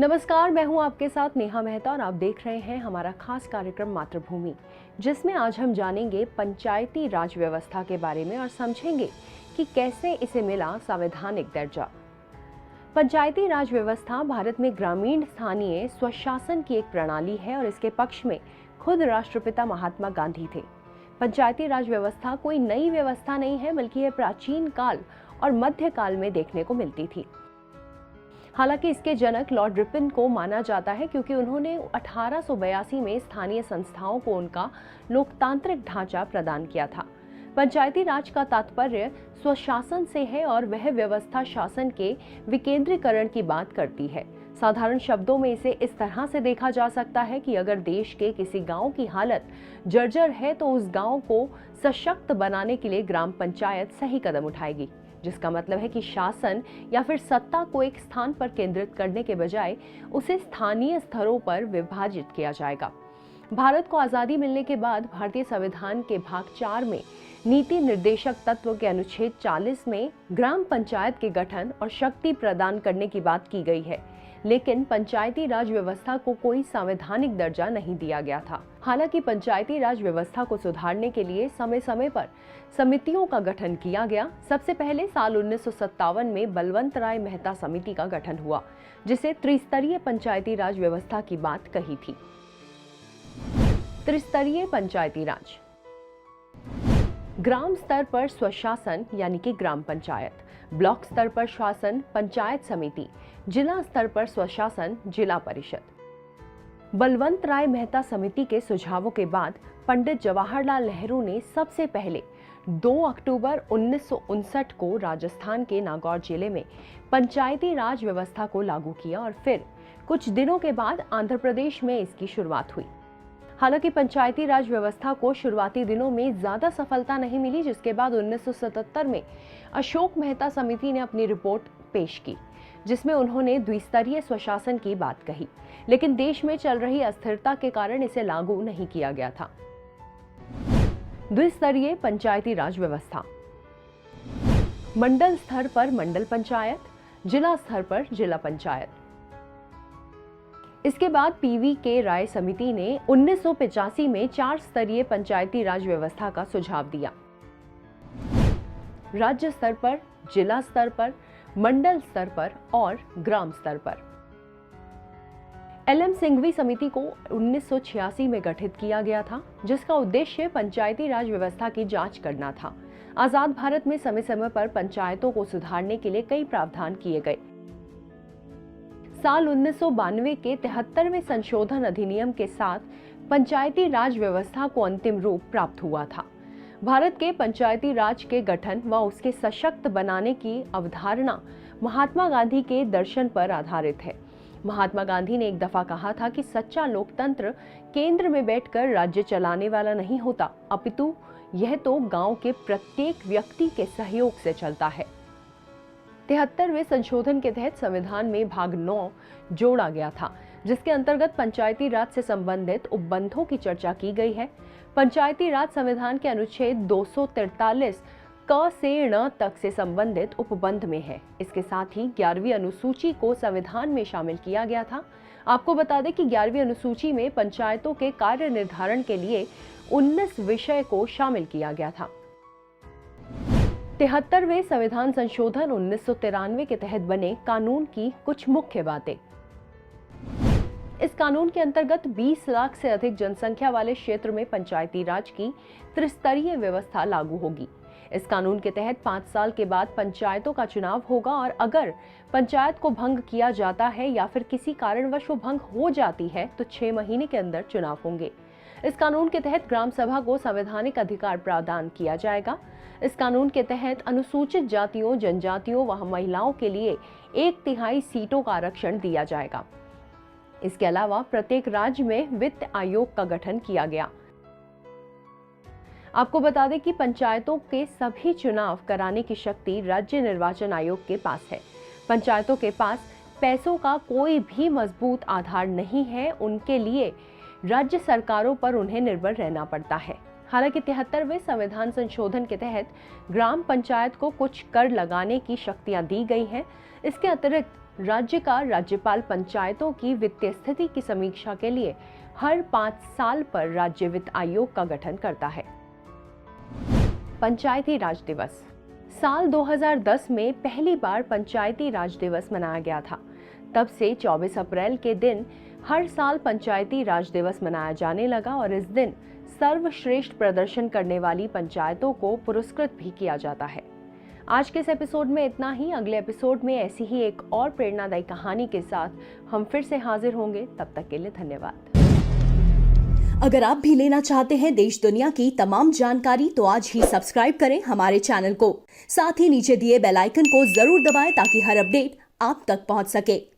नमस्कार, मैं हूं आपके साथ नेहा मेहता और आप देख रहे हैं हमारा खास कार्यक्रम मातृभूमि, जिसमें आज हम जानेंगे पंचायती राज व्यवस्था के बारे में और समझेंगे कि कैसे इसे मिला संवैधानिक दर्जा। पंचायती राज व्यवस्था भारत में ग्रामीण स्थानीय स्वशासन की एक प्रणाली है और इसके पक्ष में खुद राष्ट्रपिता महात्मा गांधी थे। पंचायती राज व्यवस्था कोई नई व्यवस्था नहीं है, बल्कि यह प्राचीन काल और मध्यकाल में देखने को मिलती थी। हालांकि इसके जनक लॉर्ड रिपन को माना जाता है, क्योंकि उन्होंने 1882 में स्थानीय संस्थाओं को उनका लोकतांत्रिक ढांचा प्रदान किया था। पंचायती राज का तात्पर्य स्वशासन से है और वह व्यवस्था शासन के विकेंद्रीकरण की बात करती है। साधारण शब्दों में इसे इस तरह से देखा जा सकता है कि अगर देश के किसी गांव की हालत जर्जर है तो उस गांव को सशक्त बनाने के लिए ग्राम पंचायत सही कदम उठाएगी, जिसका मतलब है कि शासन या फिर सत्ता को एक स्थान पर केंद्रित करने के बजाय उसे स्थानीय स्तरों पर विभाजित किया जाएगा। भारत को आजादी मिलने के बाद भारतीय संविधान के भाग 4 में नीति निर्देशक तत्व के अनुच्छेद 40 में ग्राम पंचायत के गठन और शक्ति प्रदान करने की बात की गई है, लेकिन पंचायती राज व्यवस्था को कोई संवैधानिक दर्जा नहीं दिया गया था। हालांकि पंचायती राज व्यवस्था को सुधारने के लिए समय समय पर समितियों का गठन किया गया। सबसे पहले साल 1957 में बलवंत राय मेहता समिति का गठन हुआ, जिसे त्रिस्तरीय पंचायती राज व्यवस्था की बात कही थी। त्रिस्तरीय पंचायती राज: ग्राम स्तर पर स्वशासन यानी कि ग्राम पंचायत, ब्लॉक स्तर पर शासन पंचायत समिति, जिला स्तर पर स्वशासन जिला परिषद। बलवंत राय मेहता समिति के सुझावों के बाद पंडित जवाहरलाल नेहरू ने सबसे पहले 2 अक्टूबर 1959 को राजस्थान के नागौर जिले में पंचायती राज व्यवस्था को लागू किया और फिर कुछ दिनों के बाद आंध्र प्रदेश में इसकी शुरुआत हुई। हालांकि पंचायती राज व्यवस्था को शुरुआती दिनों में ज्यादा सफलता नहीं मिली, जिसके बाद 1977 में अशोक मेहता समिति ने अपनी रिपोर्ट पेश की, जिसमें उन्होंने द्विस्तरीय स्वशासन की बात कही, लेकिन देश में चल रही अस्थिरता के कारण इसे लागू नहीं किया गया था। द्विस्तरीय पंचायती राज व्यवस्था: मंडल स्तर पर मंडल पंचायत, जिला स्तर पर जिला पंचायत। इसके बाद पीवी के राय समिति ने 1985 में 4 स्तरीय पंचायती राज व्यवस्था का सुझाव दिया: राज्य स्तर पर, जिला स्तर पर, मंडल स्तर पर और ग्राम स्तर पर। एलएम सिंघवी समिति को 1986 में गठित किया गया था, जिसका उद्देश्य पंचायती राज व्यवस्था की जांच करना था। आजाद भारत में समय समय पर पंचायतों को सुधारने के लिए कई प्रावधान किए गए। साल 1992 के 73वें संशोधन अधिनियम के साथ पंचायती राज व्यवस्था को अंतिम रूप प्राप्त हुआ था। भारत के पंचायती राज के गठन व उसके सशक्त बनाने की अवधारणा महात्मा गांधी के दर्शन पर आधारित है। महात्मा गांधी ने एक दफा कहा था कि सच्चा लोकतंत्र केंद्र में बैठकर राज्य चलाने वाला नहीं होता, अपितु यह तो गांव के प्रत्येक व्यक्ति के सहयोग से चलता है। 73वें संशोधन के तहत संविधान में भाग 9 जोड़ा गया था, जिसके अंतर्गत पंचायती राज से संबंधित उपबंधों की चर्चा की गई है। पंचायती राज संविधान के अनुच्छेद 243 क से ण तक से संबंधित उपबंध में है। इसके साथ ही 11वीं अनुसूची को संविधान में शामिल किया गया था। आपको बता दें कि 11वीं अनुसूची में पंचायतों के कार्य निर्धारण के लिए 19 विषय को शामिल किया गया था। 73वें संविधान संशोधन 1993 के तहत बने कानून की कुछ मुख्य बातें। इस कानून के अंतर्गत 20 लाख से अधिक जनसंख्या वाले क्षेत्र में पंचायती राज की त्रिस्तरीय व्यवस्था लागू होगी। इस कानून के तहत 5 साल के बाद पंचायतों का चुनाव होगा और अगर पंचायत को भंग किया जाता है या फिर किसी कारणवश वो भंग हो जाती है तो 6 महीने के अंदर चुनाव होंगे। इस कानून के तहत ग्राम सभा को संवैधानिक अधिकार प्रदान किया जाएगा। इस कानून के तहत अनुसूचित जातियों, जनजातियों व महिलाओं के लिए 1/3 सीटों का आरक्षण दिया जाएगा। इसके अलावा प्रत्येक राज्य में वित्त आयोग का गठन किया गया। आपको बता दें कि पंचायतों के सभी चुनाव कराने की शक्ति राज्य निर्वाचन आयोग के पास है। पंचायतों के पास पैसों का कोई भी मजबूत आधार नहीं है, उनके लिए राज्य सरकारों पर उन्हें निर्भर रहना पड़ता है। हालांकि 73वें संविधान संशोधन के तहत ग्राम पंचायत को कुछ कर लगाने की शक्तियां दी गई हैं। इसके अतिरिक्त राज्य का राज्यपाल पंचायतों की वित्तीय स्थिति की समीक्षा के लिए हर 5 साल पर राज्य वित्त आयोग का गठन करता है। पंचायती राज दिवस। साल 2010 में पहली बार पंचायती राज दिवस मनाया गया था। तब से 24 अप्रैल के दिन हर साल पंचायती राज दिवस मनाया जाने लगा और इस दिन सर्वश्रेष्ठ प्रदर्शन करने वाली पंचायतों को पुरस्कृत भी किया जाता है। आज के इस एपिसोड में इतना ही। अगले एपिसोड में ऐसी ही एक और प्रेरणादायी कहानी के साथ हम फिर से हाजिर होंगे। तब तक के लिए धन्यवाद। अगर आप भी लेना चाहते हैं देश दुनिया की तमाम जानकारी तो आज ही सब्सक्राइब करें हमारे चैनल को। साथ ही नीचे दिए बेल आइकन को जरूर दबाएं ताकि हर अपडेट आप तक पहुंच सके।